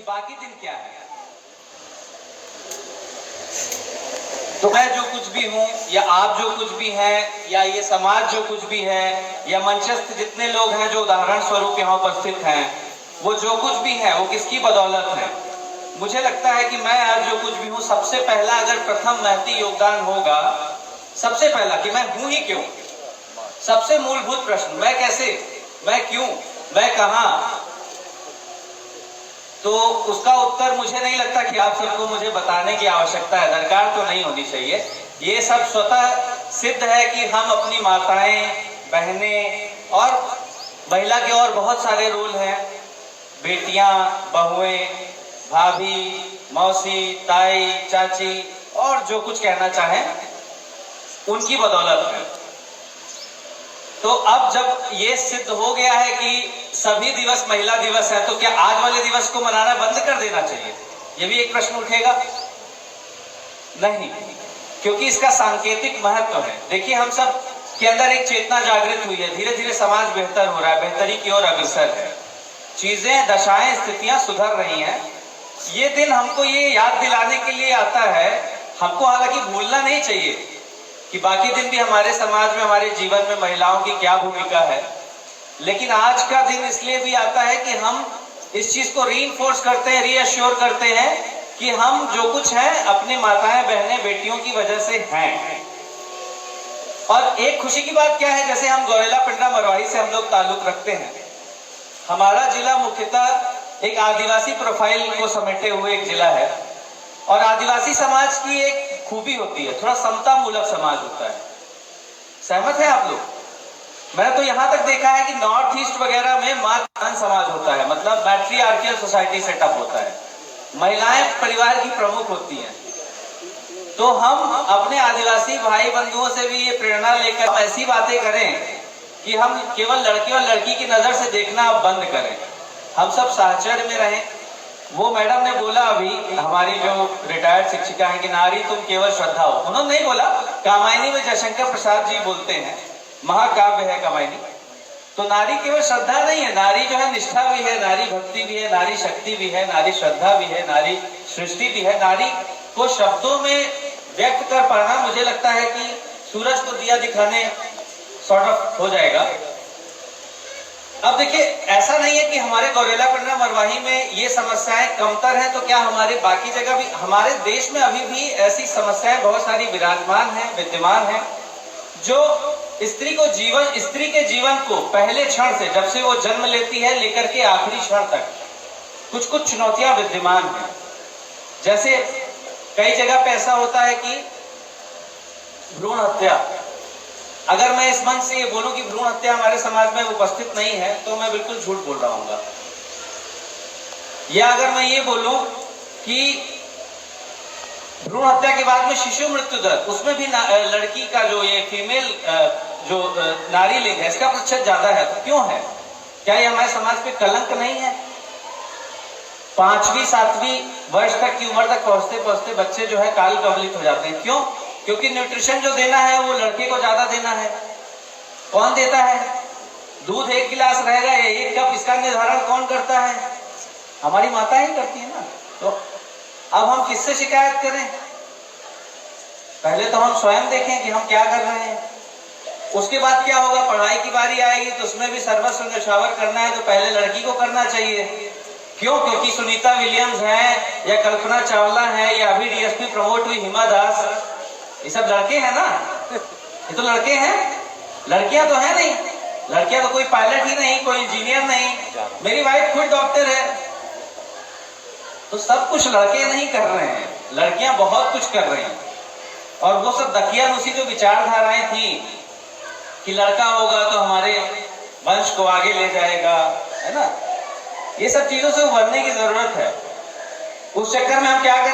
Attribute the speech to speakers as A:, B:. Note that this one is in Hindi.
A: बाकी दिन क्या है। तो मैं जो कुछ भी हूं या आप जो कुछ भी हैं या ये समाज जो कुछ भी है या मंचस्थ जितने लोग हैं जो उदाहरण स्वरूप यहाँ उपस्थित हैं, वो जो कुछ भी है वो किसकी बदौलत है। मुझे लगता है कि मैं आज जो कुछ भी हूँ, सबसे पहला अगर प्रथम महती योगदान होगा, सबसे पहला कि मैं हूं ही क्यों। सबसे मूलभूत प्रश्न, मैं कैसे, मैं क्यों, मैं कहां। तो उसका उत्तर मुझे नहीं लगता कि आप सबको मुझे बताने की आवश्यकता है, दरकार तो नहीं होनी चाहिए। ये सब स्वतः सिद्ध है कि हम अपनी माताएं, बहनें और महिला के और बहुत सारे रोल हैं, बेटियां, बहुएं, भाभी, मौसी, ताई, चाची और जो कुछ कहना चाहें, उनकी बदौलत है। तो अब जब ये सिद्ध हो गया है कि सभी दिवस महिला दिवस है, तो क्या आज वाले दिवस को मनाना बंद कर देना चाहिए? ये भी एक प्रश्न उठेगा। नहीं, क्योंकि इसका सांकेतिक महत्व है। देखिए, हम सब के अंदर एक चेतना जागृत हुई है, धीरे धीरे समाज बेहतर हो रहा है, बेहतरी की ओर अग्रसर है, चीजें, दशाएं, स्थितियां सुधर रही हैं। ये दिन हमको ये याद दिलाने के लिए आता है, हमको हालांकि भूलना नहीं चाहिए कि बाकी दिन भी हमारे समाज में, हमारे जीवन में महिलाओं की क्या भूमिका है, लेकिन आज का दिन इसलिए भी आता है कि हम इस चीज को रीइंफोर्स करते हैं, रीअश्योर करते हैं कि हम जो कुछ हैं अपनी माताएं, बहनें, बेटियों की वजह से हैं। और एक खुशी की बात क्या है, जैसे हम गौरेला पिंडरा मरवाही से हम लोग ताल्लुक रखते हैं। हमारा जिला मुख्यतः एक आदिवासी प्रोफाइल को समेटे हुए एक जिला है, और आदिवासी समाज की एक खूबी होती है, थोड़ा समता मूलक समाज होता है। सहमत है आप लोग? मैंने तो यहां तक देखा है कि नॉर्थ ईस्ट वगैरह में मातृ समाज होता है, मतलब मैट्रियार्कियल सोसाइटी सेटअप होता है, महिलाएं परिवार की प्रमुख होती हैं। तो हम अपने आदिवासी भाई बंधुओं से भी ये प्रेरणा लेकर हम ऐसी बातें करें कि हम केवल लड़के और लड़की की नजर से देखना अब बंद करें, हम सब साहचर्य में रहें। वो मैडम ने बोला अभी, हमारी जो रिटायर्ड शिक्षिका है, कि नारी तुम केवल श्रद्धा हो। उन्होंने नहीं बोला, कामायनी में जयशंकर प्रसाद जी बोलते हैं, महाकाव्य है कामायनी। तो नारी केवल श्रद्धा नहीं है, नारी जो है निष्ठा भी है, नारी भक्ति भी है, नारी शक्ति भी है, नारी श्रद्धा भी है, नारी सृष्टि भी है। नारी को शब्दों में व्यक्त कर पाना, मुझे लगता है कि सूरज को दिया दिखाने सॉर्ट ऑफ हो जाएगा। अब देखिए, ऐसा नहीं है कि हमारे गौरेला पिंडरा मरवाही में ये समस्याएं कमतर हैं, तो क्या हमारे बाकी जगह भी, हमारे देश में अभी भी ऐसी समस्याएं बहुत सारी विराजमान हैं, विद्यमान हैं, जो स्त्री को जीवन, स्त्री के जीवन को पहले क्षण से, जब से वो जन्म लेती है लेकर के आखिरी क्षण तक कुछ कुछ चुनौतियां विद्यमान हैं। जैसे कई जगह पे ऐसा होता है कि भ्रूण हत्या, अगर मैं इस मंच से ये बोलूं कि भ्रूण हत्या हमारे समाज में उपस्थित नहीं है, तो मैं बिल्कुल झूठ बोल रहा हूँ। या अगर मैं ये बोलूं कि भ्रूण हत्या के बाद में शिशु मृत्यु दर, उसमें भी लड़की का जो ये फीमेल जो नारी लिंग है, इसका प्रतिशत ज्यादा है। तो क्यों है? क्या ये हमारे समाज पे कलंक नहीं है? 5वीं 7वीं वर्ष तक की उम्र तक पहुंचते पहुंचते बच्चे जो है काल कवलित हो जाते हैं। क्यों? क्योंकि न्यूट्रिशन जो देना है वो लड़के को ज्यादा देना है। कौन देता है? दूध 1 गिलास रहेगा या 1 कप, इसका निर्धारण कौन करता है? हमारी माता ही करती है ना। तो अब हम किससे शिकायत करें? पहले तो हम स्वयं देखें कि हम क्या कर रहे हैं। उसके बाद क्या होगा, पढ़ाई की बारी आएगी तो उसमें भी सर्वस्व न्यौछावर करना है, तो पहले लड़की को करना चाहिए। क्यों? क्योंकि सुनीता विलियम्स है या कल्पना चावला है या अभी डीएसपी प्रमोट हुई हिमा दास, ये सब लड़के हैं ना। ये तो लड़के हैं, लड़कियां तो है नहीं। लड़कियां तो कोई पायलट ही नहीं, कोई इंजीनियर नहीं, मेरी वाइफ खुद डॉक्टर है। तो सब कुछ लड़के नहीं कर रहे हैं, लड़कियां बहुत कुछ कर रही हैं। और वो सब दकियानुसी जो विचारधाराएं थी कि लड़का होगा तो हमारे वंश को आगे ले जाएगा, है ना, ये सब चीजों से उभरने की जरूरत है। उस चक्कर में हम क्या करें?